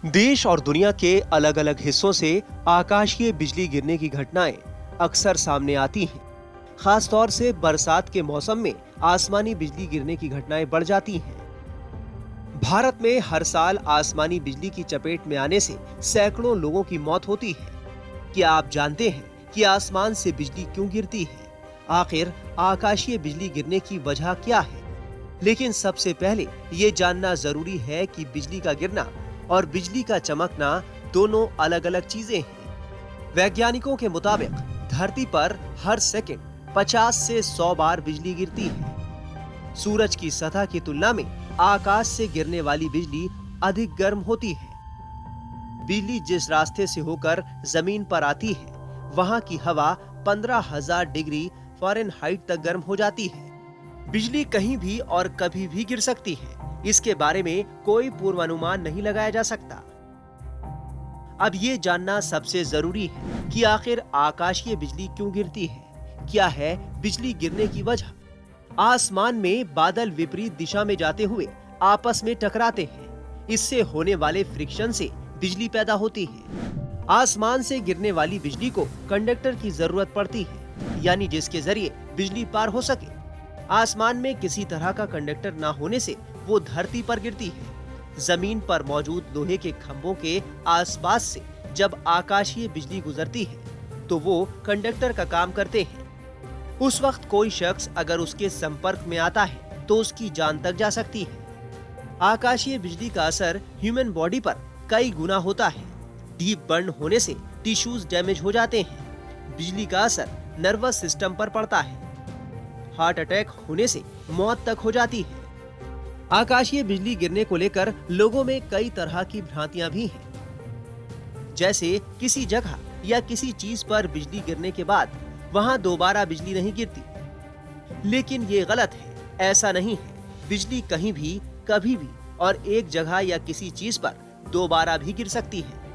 देश और दुनिया के अलग अलग हिस्सों से आकाशीय बिजली गिरने की घटनाएं अक्सर सामने आती हैं। खास तौर से बरसात के मौसम में आसमानी बिजली गिरने की घटनाएं बढ़ जाती हैं। भारत में हर साल आसमानी बिजली की चपेट में आने से सैकड़ों लोगों की मौत होती है। क्या आप जानते हैं कि आसमान से बिजली क्यों गिरती है? आखिर आकाशीय बिजली गिरने की वजह क्या है? लेकिन सबसे पहले ये जानना जरूरी है कि बिजली का गिरना और बिजली का चमकना दोनों अलग अलग चीजें हैं। वैज्ञानिकों के मुताबिक धरती पर हर सेकंड 50 से 100 बार बिजली गिरती है। सूरज की सतह की तुलना में आकाश से गिरने वाली बिजली अधिक गर्म होती है। बिजली जिस रास्ते से होकर जमीन पर आती है, वहां की हवा 15,000 डिग्री फ़ारेनहाइट तक गर्म हो जाती है। बिजली कहीं भी और कभी भी गिर सकती है। इसके बारे में कोई पूर्वानुमान नहीं लगाया जा सकता। अब ये जानना सबसे जरूरी है कि आखिर आकाशीय बिजली क्यों गिरती है? क्या है बिजली गिरने की वजह? आसमान में बादल विपरीत दिशा में जाते हुए आपस में टकराते हैं। इससे होने वाले फ्रिक्शन से बिजली पैदा होती है। आसमान से गिरने वाली बिजली को कंडक्टर की जरूरत पड़ती है, यानी जिसके जरिए बिजली पार हो सके। आसमान में किसी तरह का कंडक्टर ना होने से वो धरती पर गिरती है। जमीन पर मौजूद लोहे के खंभों के आसपास से जब आकाशीय बिजली गुजरती है तो वो कंडक्टर का काम करते हैं। उस वक्त कोई शख्स अगर उसके संपर्क में आता है तो उसकी जान तक जा सकती है। आकाशीय बिजली का असर ह्यूमन बॉडी पर कई गुना होता है। डीप बर्न होने से टिश्यूज डैमेज हो जाते हैं। बिजली का असर नर्वस सिस्टम पर पड़ता है। हार्ट अटैक होने से मौत तक हो जाती है। आकाशीय बिजली गिरने को लेकर लोगों में कई तरह की भ्रांतियां भी हैं। जैसे किसी जगह या किसी चीज पर बिजली गिरने के बाद वहां दोबारा बिजली नहीं गिरती। लेकिन ये गलत है। ऐसा नहीं है। बिजली कहीं भी, कभी भी और एक जगह या किसी चीज पर दोबारा भी गिर सकती है।